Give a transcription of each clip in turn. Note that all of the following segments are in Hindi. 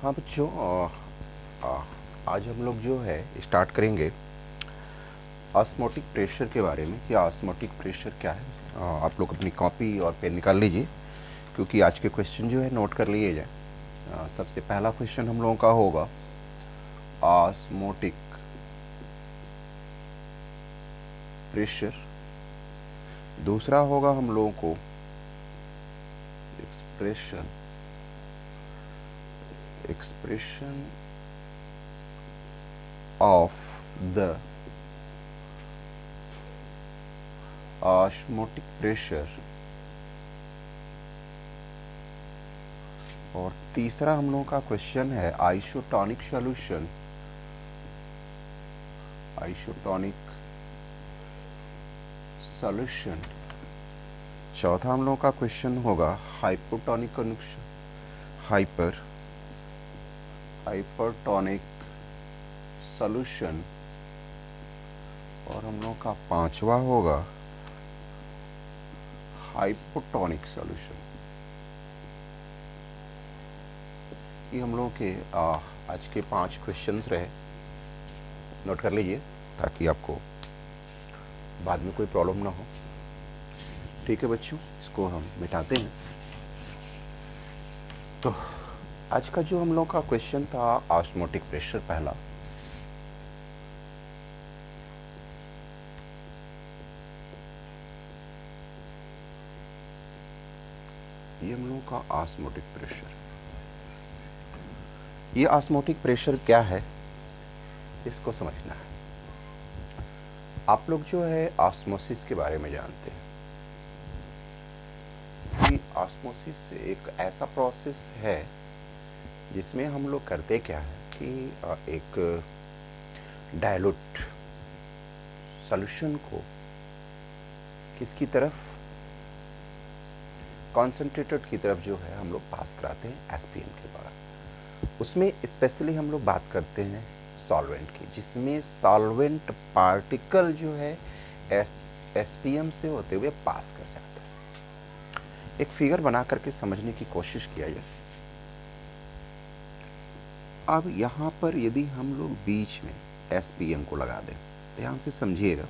हाँ बच्चों, आज हम लोग जो है स्टार्ट करेंगे ऑस्मोटिक प्रेशर के बारे में कि ऑस्मोटिक प्रेशर क्या है। आप लोग अपनी कॉपी और पेन निकाल लीजिए, क्योंकि आज के क्वेश्चन जो है नोट कर लिए जाए। सबसे पहला क्वेश्चन हम लोगों का होगा ऑस्मोटिक प्रेशर। दूसरा होगा हम लोगों को expression of the osmotic pressure, और तीसरा हम लोगों का क्वेश्चन है आइसोटोनिक सॉल्यूशन। चौथा हम लोगों का क्वेश्चन होगा हाइपरटोनिक सॉल्यूशन, और हम लोगों का पांचवा होगा हाइपोटोनिक सॉल्यूशन। ये हम लोगों के आज के 5 क्वेश्चंस रहे। नोट कर लीजिए ताकि आपको बाद में कोई प्रॉब्लम ना हो। ठीक है बच्चों, इसको हम मिटाते हैं। तो आज का जो हम लोग का क्वेश्चन था ऑस्मोटिक प्रेशर पहला। ये हम लोगों का ऑस्मोटिक प्रेशर। ये ऑस्मोटिक प्रेशर क्या है, इसको समझना है। आप लोग जो है ऑस्मोसिस के बारे में जानते हैं कि ऑस्मोसिस एक ऐसा प्रोसेस है जिसमें हम लोग करते क्या है कि एक डायलूट सॉल्यूशन को किसकी तरफ, कॉन्सेंट्रेटेड की तरफ जो है हम लोग पास कराते हैं एसपीएम के द्वारा। उसमें स्पेशली हम लोग बात करते हैं सॉल्वेंट की, जिसमें सॉल्वेंट पार्टिकल जो है एसपीएम से होते हुए पास कर जाता है। एक फिगर बना करके समझने की कोशिश किया जाए। अब यहाँ पर यदि हम लोग बीच में एसपीएम को लगा दें, ध्यान से समझिएगा।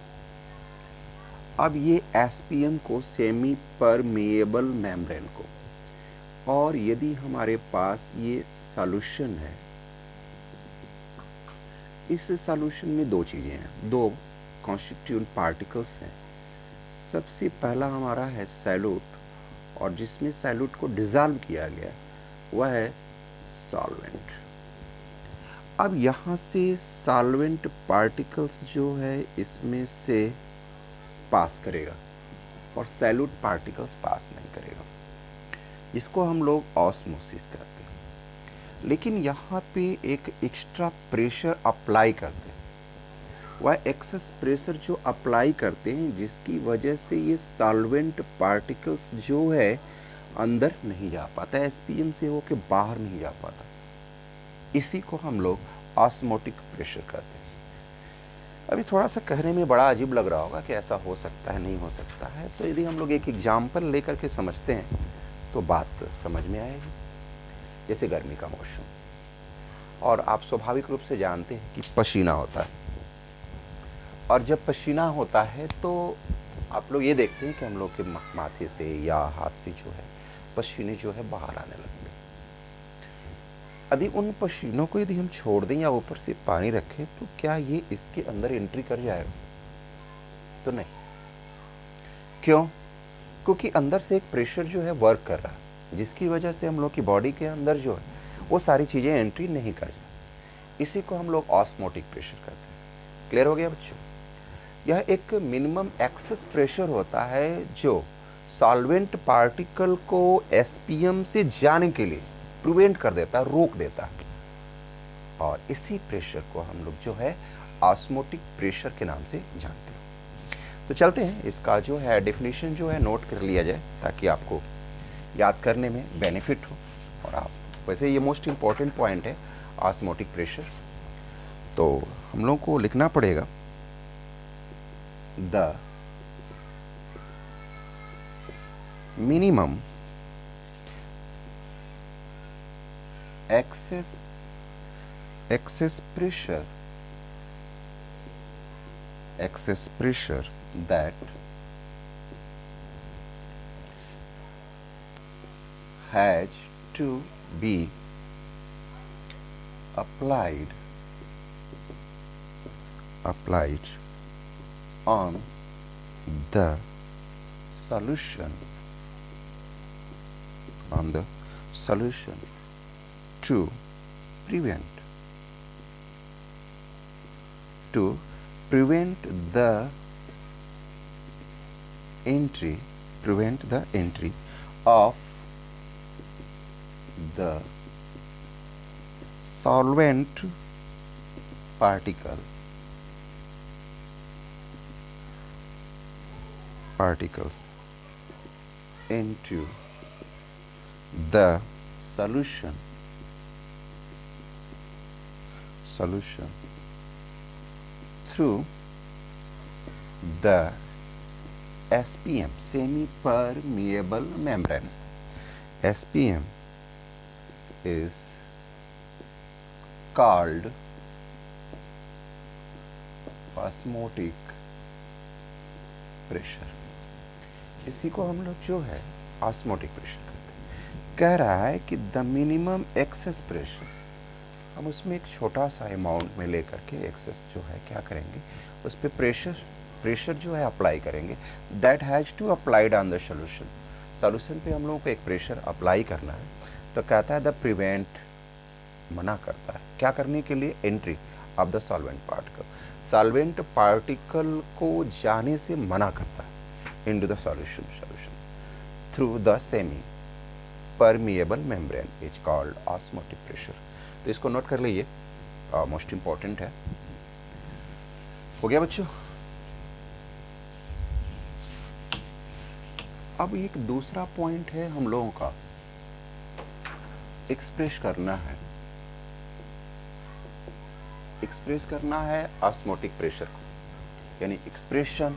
अब ये एसपीएम को सेमी परमेएबल मेम्ब्रेन को, और यदि हमारे पास ये सॉल्यूशन है, इस सॉल्यूशन में दो चीज़ें हैं, दो कॉन्स्टिट्यूएंट पार्टिकल्स हैं। सबसे पहला हमारा है सैल्यूट, और जिसमें सैल्यूट को डिसॉल्व किया गया वह है सॉल्वेंट। अब यहाँ से सॉल्वेंट पार्टिकल्स जो है इसमें से पास करेगा और सैल्यूट पार्टिकल्स पास नहीं करेगा, जिसको हम लोग ऑस्मोसिस कहते हैं। लेकिन यहाँ पे एक एक्स्ट्रा प्रेशर अप्लाई करते हैं, वह एक्सेस प्रेशर जो अप्लाई करते हैं जिसकी वजह से ये सॉल्वेंट पार्टिकल्स जो है अंदर नहीं जा पाता, एसपीएम से होके बाहर नहीं जा पाता। इसी को हम लोग ऑस्मोटिक प्रेशर कहते हैं। अभी थोड़ा सा कहने में बड़ा अजीब लग रहा होगा कि ऐसा हो सकता है, नहीं हो सकता है। तो यदि हम लोग एक एग्जाम्पल लेकर के समझते हैं तो बात समझ में आएगी। जैसे गर्मी का मौसम, और आप स्वाभाविक रूप से जानते हैं कि पसीना होता है, और जब पसीना होता है तो आप लोग ये देखते हैं कि हम लोग के माथे से या हाथ से जो है पसीने जो है बाहर आने लगते हैं। यदि उन पसीनों को यदि हम छोड़ दें या ऊपर से पानी रखें तो क्या ये इसके अंदर एंट्री कर जाएगा? तो नहीं। क्यों? क्योंकि अंदर से एक प्रेशर जो है वर्क कर रहा है, जिसकी वजह से हम लोग की बॉडी के अंदर जो है वो सारी चीज़ें एंट्री नहीं कर जाए। इसी को हम लोग ऑस्मोटिक प्रेशर कहते हैं। क्लियर हो गया बच्चों? यह एक मिनिमम एक्सेस प्रेशर होता है जो सॉल्वेंट पार्टिकल को एसपीएम से जाने के लिए प्रिवेंट कर देता है, रोक देता है, और इसी प्रेशर को हम लोग जो है ऑस्मोटिक प्रेशर के नाम से जानते हैं। तो चलते हैं, इसका जो है डेफिनेशन जो है नोट कर लिया जाए ताकि आपको याद करने में बेनिफिट हो। और आप वैसे ये मोस्ट इम्पॉर्टेंट पॉइंट है ऑस्मोटिक प्रेशर, तो हम लोग को लिखना पड़ेगा the minimum excess pressure that has to be applied on the solution to prevent the entry of the solvent particles into the solution through the SPM, semi permeable membrane. SPM is called osmotic pressure. इसी को हम लोग जो है ऑस्मोटिक प्रेशर कहते हैं। कह रहा है कि द मिनिमम एक्सेस प्रेशर, हम उसमें एक छोटा सा अमाउंट में लेकर के एक्सेस जो है क्या करेंगे, उस पर प्रेशर जो है अप्लाई करेंगे। That has to applied on the solution पे हम लोगों को एक प्रेशर अप्लाई करना है। तो कहता है द प्रिवेंट, मना करता है क्या करने के लिए, entry of the solvent particle को जाने से मना करता है into the solution through the semi permeable membrane is called osmotic pressure। तो इसको नोट कर लीजिए, मोस्ट इंपॉर्टेंट है। हो गया बच्चों। अब एक दूसरा पॉइंट है हम लोगों का, एक्सप्रेस करना है ऑस्मोटिक प्रेशर को, यानी expression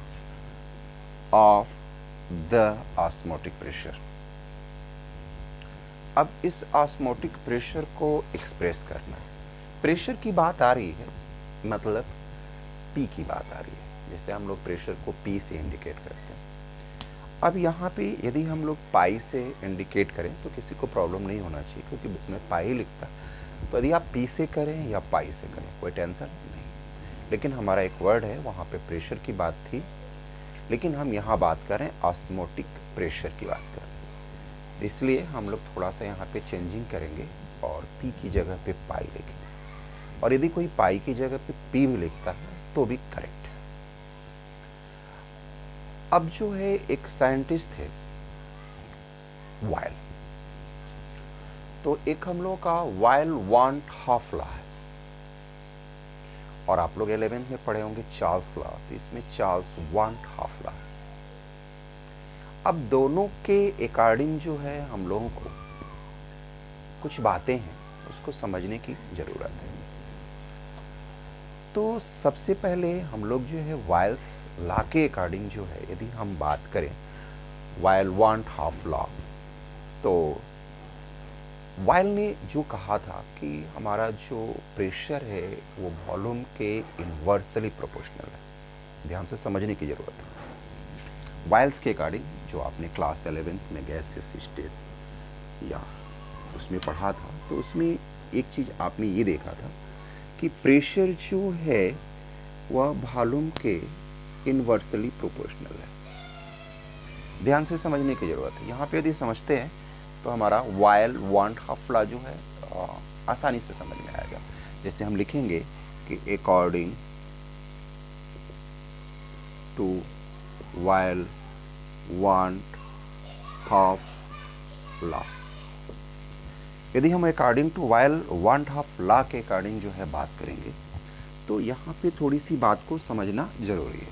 of the osmotic pressure। अब इस ऑस्मोटिक प्रेशर को एक्सप्रेस करना है। प्रेशर की बात आ रही है, मतलब P की बात आ रही है, जैसे हम लोग प्रेशर को P से इंडिकेट करते हैं। अब यहाँ पे यदि हम लोग पाई से इंडिकेट करें तो किसी को प्रॉब्लम नहीं होना चाहिए, क्योंकि बुक में पाई लिखता है। तो यदि आप P से करें या पाई से करें कोई टेंशन नहीं, लेकिन हमारा एक वर्ड है वहाँ पे प्रेशर की बात थी, लेकिन हम यहाँ बात करें ऑस्मोटिक प्रेशर की बात करें, इसलिए हम लोग थोड़ा सा यहाँ पे चेंजिंग करेंगे और P की जगह पे पाई लिखेंगे। और यदि कोई पाई की जगह पे P भी लिखता है तो भी करेक्ट है। अब जो है एक साइंटिस्ट थे वायल, तो एक हम लोग का वायल वांट हाफ लॉ है, और आप लोग 11th में पढ़े होंगे चार्ल्स लॉ, तो इसमें चार्ल्स वांट हाफ लॉ। अब दोनों के अकॉर्डिंग जो है हम लोगों को कुछ बातें हैं उसको समझने की जरूरत है। तो सबसे पहले हम लोग जो है वायल्स लॉ के अकॉर्डिंग जो है, यदि हम बात करें वायल वांट हाफ लॉ, तो वायल ने जो कहा था कि हमारा जो प्रेशर है वो वॉल्यूम के इन्वर्सली प्रोपोर्शनल है। ध्यान से समझने की ज़रूरत है। वायल्स के अकॉर्डिंग जो आपने क्लास 11th में गैसियस स्टेट या उसमें पढ़ा था, तो उसमें एक चीज़ आपने ये देखा था कि प्रेशर जो है वह वॉल्यूम के इन्वर्सली प्रोपोर्शनल है। ध्यान से समझने की ज़रूरत है। यहाँ पे यदि समझते हैं तो हमारा वायल वांट हाफ लॉ जो है आसानी से समझ में आएगा। जैसे हम लिखेंगे कि अकॉर्डिंग टू वायल वांट हाफ लॉ, यदि हम अकॉर्डिंग टू वायल वांट हाफ लॉ के अकॉर्डिंग जो है बात करेंगे, तो यहाँ पे थोड़ी सी बात को समझना जरूरी है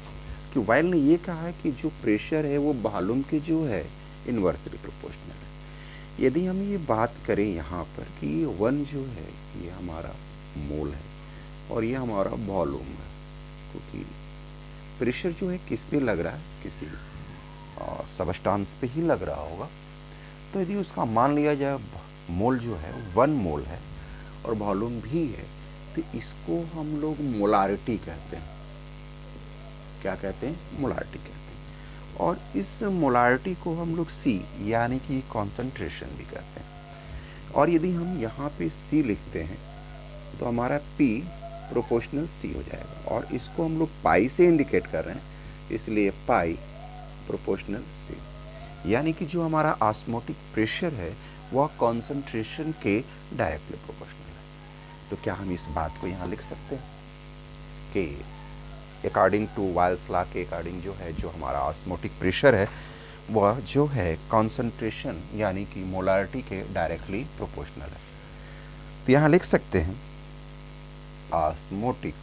कि वायल ने ये कहा है कि जो प्रेशर है वो वॉल्यूम के जो है इन्वर्सली प्रोपोर्शनल है। यदि हम ये बात करें यहाँ पर कि ये 1 जो है ये हमारा मोल है और ये हमारा वॉल्यूम है, क्योंकि प्रेशर जो है किस पे लग रहा है, किसी सबस्टांस पे ही लग रहा होगा। तो यदि उसका मान लिया जाए मोल जो है 1 मोल है और वॉल्यूम भी है, तो इसको हम लोग मोलारिटी कहते हैं। क्या कहते हैं? मोलारिटी कहते हैं। और इस मोलारिटी को हम लोग C यानी कि कॉन्सेंट्रेशन भी कहते हैं। और यदि हम यहाँ पे C लिखते हैं तो हमारा P प्रोपोर्शनल C हो जाएगा, और इसको हम लोग पाई से इंडिकेट कर रहे हैं, इसलिए पाई प्रोपोर्शनल C। यानी कि जो हमारा ऑस्मोटिक प्रेशर है वह कॉन्सेंट्रेशन के डायरेक्टली प्रोपोर्शनल है। तो क्या हम इस बात को यहाँ लिख सकते हैं कि अकॉर्डिंग टू वाइल्स लॉ के अकॉर्डिंग जो है, जो हमारा ऑस्मोटिक प्रेशर है वह जो है कॉन्सेंट्रेशन यानी कि मोलारिटी के डायरेक्टली प्रोपोर्शनल है। तो यहाँ लिख सकते हैं osmotic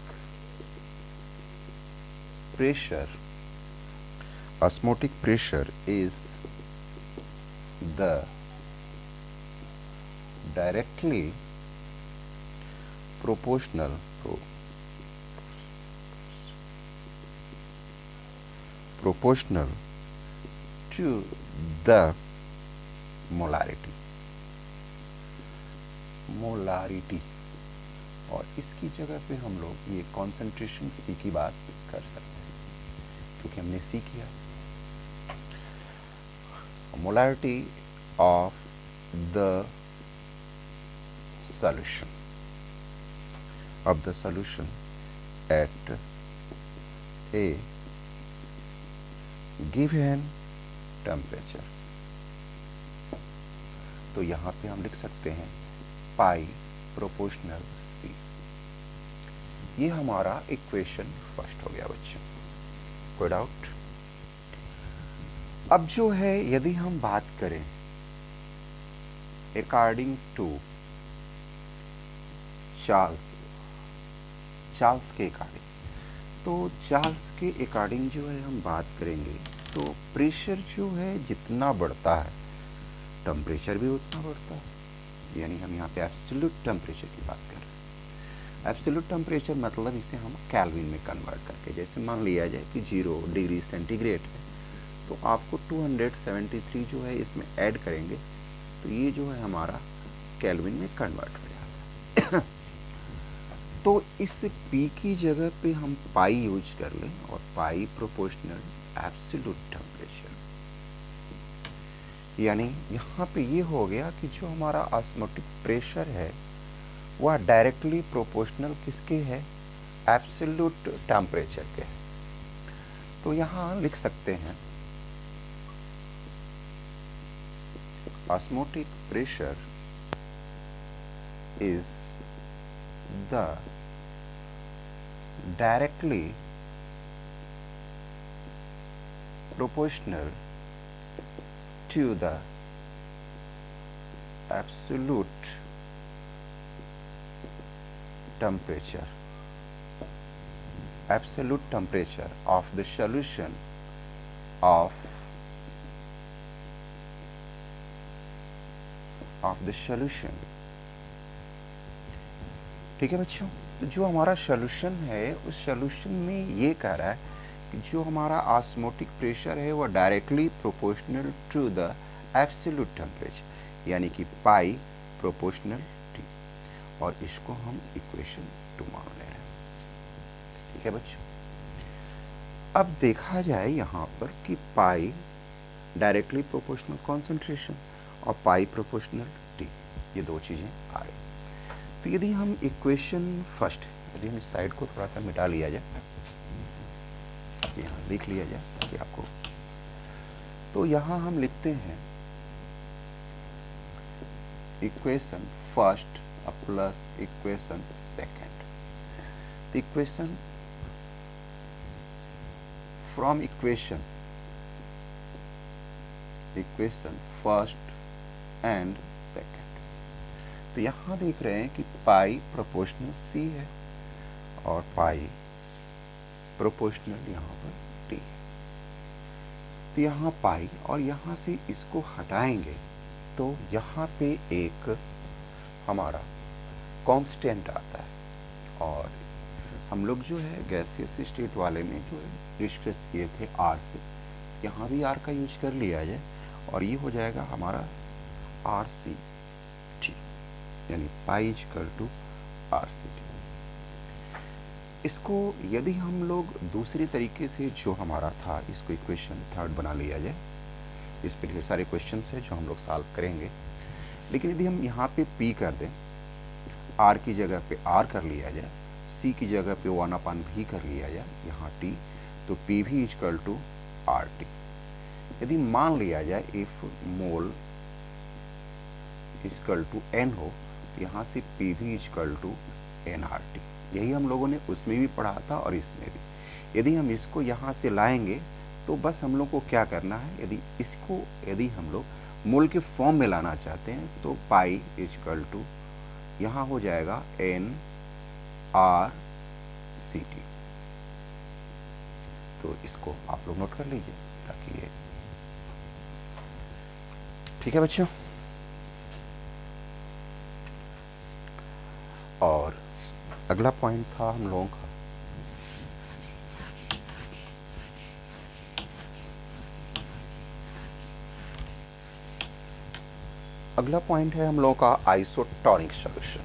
pressure is the directly proportional to the molarity। और इसकी जगह पे हम लोग ये कॉन्सेंट्रेशन C की बात कर सकते हैं, क्योंकि हमने C किया। Molarity of the solution at a given temperature। तो यहाँ पे हम लिख सकते हैं पाई प्रोपोर्शनल C। ये हमारा इक्वेशन फर्स्ट हो गया बच्चों, कोई डाउट? अब जो है यदि हम बात करें अकॉर्डिंग टू चार्ल्स के अकॉर्डिंग, तो चार्ल्स के अकॉर्डिंग जो है हम बात करेंगे तो प्रेशर जो है जितना बढ़ता है टेम्परेचर भी उतना बढ़ता है। यानी हम यहाँ पे एब्सोल्यूट टेम्परेचर की बात कर रहे हैं। एब्सोल्यूट टेम्परेचर मतलब इसे हम केल्विन में कन्वर्ट करके, जैसे मान लिया जाए कि 0 डिग्री सेंटीग्रेड है, तो आपको 273 जो है इसमें ऐड करेंगे तो ये जो है हमारा केल्विन में कन्वर्ट हो जाता है। तो इस P की जगह पे हम पाई यूज कर लें, और पाई प्रोपोर्शनल एब्सोल्यूट टेम्परेचर। यानी यहाँ पे ये हो गया कि जो हमारा ऑस्मोटिक प्रेशर है वह डायरेक्टली प्रोपोर्शनल किसके है? एब्सोल्यूट टेम्परेचर के है। तो यहाँ लिख सकते हैं osmotic pressure is the directly proportional to the absolute temperature of the solution of the solution। ठीक है बच्चों, तो जो हमारा सॉल्यूशन है उस सॉल्यूशन में ये कह रहा है कि जो हमारा ऑस्मोटिक प्रेशर है वो directly proportional to the absolute temperature, यानी कि पाई प्रोपोर्शनल T, और इसको हम इक्वेशन 2 मान ले रहे हैं। ठीक है बच्चों, अब देखा जाए यहाँ पर कि पाई डायरेक्टली प्रोपोर्शनल कॉन्सेंट्रेशन और पाई प्रोपोर्शनल T, ये दो चीज़ें आ रही। तो यदि हम इक्वेशन फर्स्ट, यदि हम इस साइड को थोड़ा सा मिटा लिया जाए, यहाँ लिख लिया जाए ताकि आपको, तो यहाँ हम लिखते हैं equation first plus equation second. तो equation from equation first and second, तो यहाँ देख रहे हैं कि पाई प्रोपोर्शनल C है और पाई प्रोपोर्शनल यहाँ पर T है। तो यहाँ पाई और यहाँ से इसको हटाएंगे तो यहाँ पे एक हमारा कांस्टेंट आता है, और हम लोग जो है गैसियस स्टेट वाले में जो है डिस्कस किए थे R से, यहाँ भी R का यूज कर लिया जाए और ये हो जाएगा हमारा RC, यानी pi equal to R C T. इसको यदि हम लोग दूसरे तरीके से जो हमारा था इसको इक्वेशन थर्ड बना लिया जाए, इस पर ढेर सारे क्वेश्चंस है जो हम लोग सॉल्व करेंगे, लेकिन यदि हम यहाँ पे P कर दें, R की जगह पे R कर लिया जाए, C की जगह पे 1/V कर लिया जाए, यहाँ T, तो P भी इक्वल टू आर टी। यदि मान लिया जाए if mole equal to N हो, तो यहाँ से P भी इक्वल टू NRT। यही हम लोगों ने उसमें भी पढ़ा था और इसमें भी। यदि हम इसको यहाँ से लाएंगे तो बस हम लोग को क्या करना है, यदि हम लोग मोल के फॉर्म में लाना चाहते हैं तो पाई इक्वल टू यहाँ हो जाएगा NRCT। तो इसको आप लोग नोट कर लीजिए ताकि ये ठीक है बच्चों। और अगला पॉइंट था हम लोगों का अगला पॉइंट है हम लोगों का आइसोटोनिक सॉल्यूशन।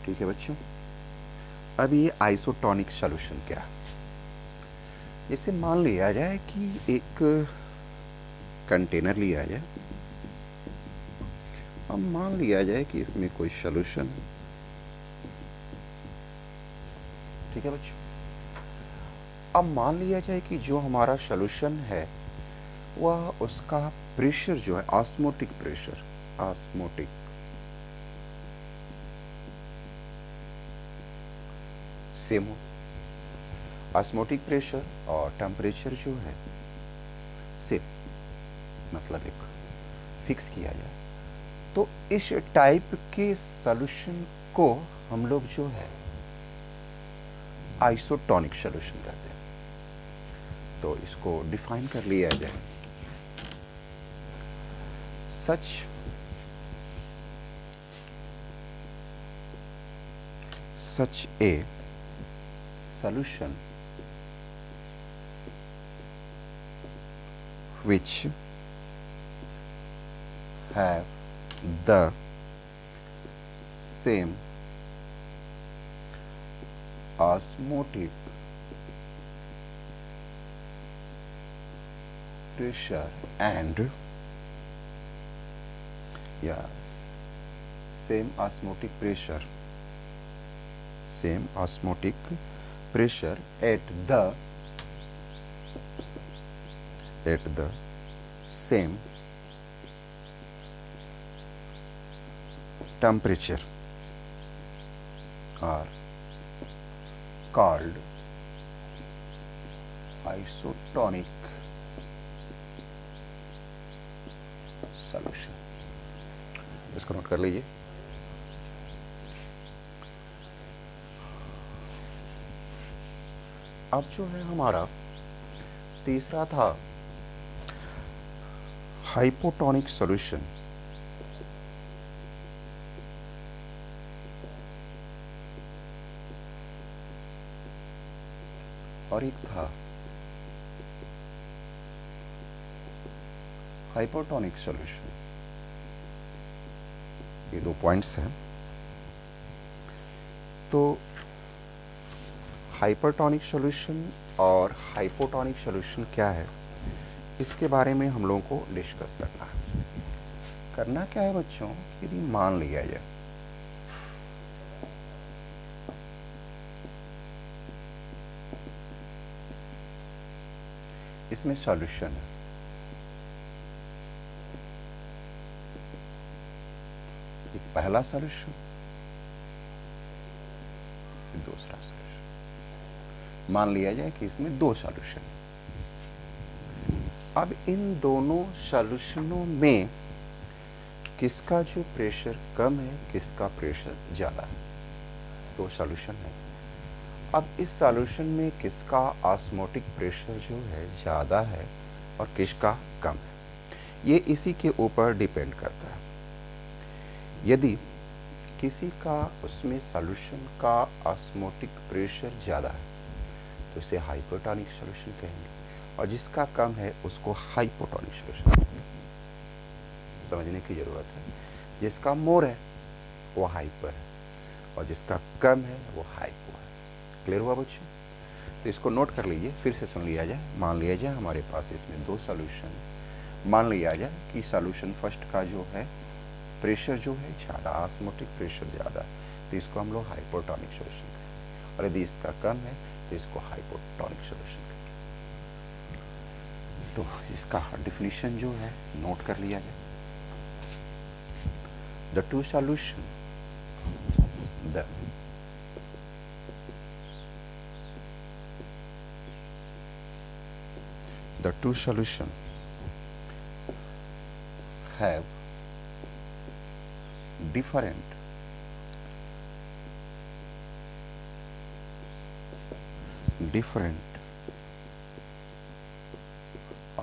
ठीक है बच्चों, अब ये आइसोटोनिक सॉल्यूशन क्या है? जैसे मान लिया जाए कि एक कंटेनर लिया जाए, अब मान लिया जाए कि इसमें कोई सॉल्यूशन, ठीक है बच्चों। अब मान लिया जाए कि जो हमारा सॉल्यूशन है वह उसका प्रेशर जो है ऑस्मोटिक प्रेशर, ऑस्मोटिक सेम हो, ऑस्मोटिक प्रेशर और टेम्परेचर जो है सेम, मतलब एक फिक्स किया जाए, तो इस टाइप के सॉल्यूशन को हम लोग जो है आइसोटोनिक सॉल्यूशन कहते हैं। तो इसको डिफाइन कर लिया जाए, such a solution which have the same osmotic pressure and same osmotic pressure at the same temperature are called isotonic solution। इसको नोट कर लीजिए। अब जो है हमारा तीसरा था हाइपोटोनिक सॉल्यूशन। और एक था हाइपोटोनिक सॉल्यूशन। ये दो पॉइंट्स हैं। तो हाइपरटोनिक सॉल्यूशन और हाइपोटोनिक सॉल्यूशन क्या है, इसके बारे में हम लोगों को डिस्कस करना है। करना क्या है बच्चों, यदि मान लिया जाए इसमें सॉल्यूशन है, एक पहला सॉल्यूशन, दूसरा सॉल्यूशन। मान लिया जाए कि इसमें दो सॉल्यूशन। अब इन दोनों सॉल्यूशनों में किसका जो प्रेशर कम है, किसका प्रेशर ज़्यादा है, दो सॉल्यूशन है। अब इस सॉल्यूशन में किसका ऑस्मोटिक प्रेशर जो है ज़्यादा है और किसका कम है, ये इसी के ऊपर डिपेंड करता है। यदि किसी का उसमें सॉल्यूशन का ऑस्मोटिक प्रेशर ज़्यादा है तो इसे हाइपोटोनिक सॉल्यूशन कहेंगे, और जिसका कम है उसको हाइपोटोनिक सॉल्यूशन समझने की ज़रूरत है। जिसका मोर है वो हाइपर है और जिसका कम है वो हाइपो है। क्लियर हुआ बच्चों? तो इसको नोट कर लीजिए, फिर से सुन लिया जाए। मान लिया जाए हमारे पास इसमें दो सॉल्यूशन, मान लिया जाए कि सॉल्यूशन फर्स्ट का जो है प्रेशर जो है ज़्यादा, ऑस्मोटिक प्रेशर ज़्यादा, तो इसको हम लोग हाइपोटोनिक सॉल्यूशन करें, और यदि इसका कम है तो इसको हाइपोटोनिक सॉल्यूशन करें। तो इसका डिफिनीशन जो है नोट कर लिया जाए। The two solution the two solution have different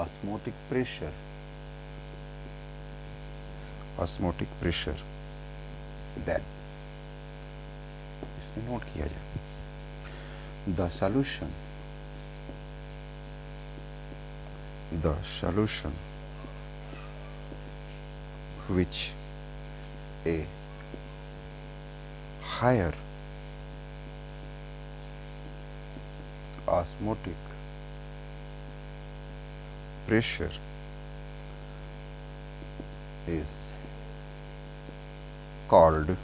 osmotic pressure then इसमें नोट किया जाए the solution which a higher osmotic pressure is called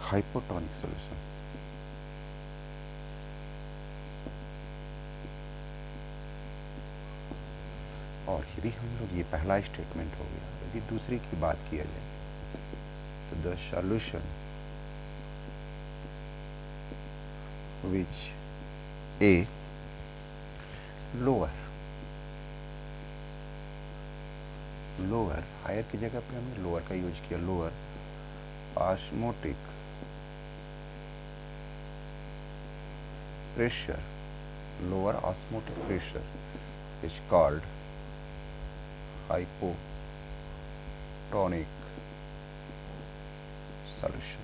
hypotonic solution. और यदि हम लोग, ये पहला स्टेटमेंट हो गया, यदि दूसरी की बात किया जाए तो the solution which a lower higher की जगह पे हमने लोअर का यूज किया, lower osmotic pressure is called hypotonic solution.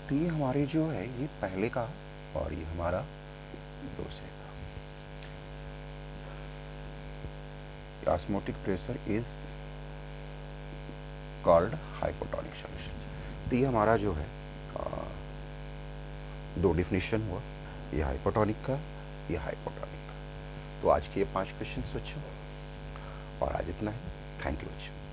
तो ये हमारे जो है ये पहले का और ये हमारा दूसरे का। Osmotic pressure is called hypotonic solution. तो ये हमारा जो है दो डिफिनीशन हुआ, ये हाइपोटोनिक का, ये हाइपोटोनिक का। तो आज के ये 5 क्वेश्चंस बच्चों, और आज इतना ही। थैंक यू बच्चों।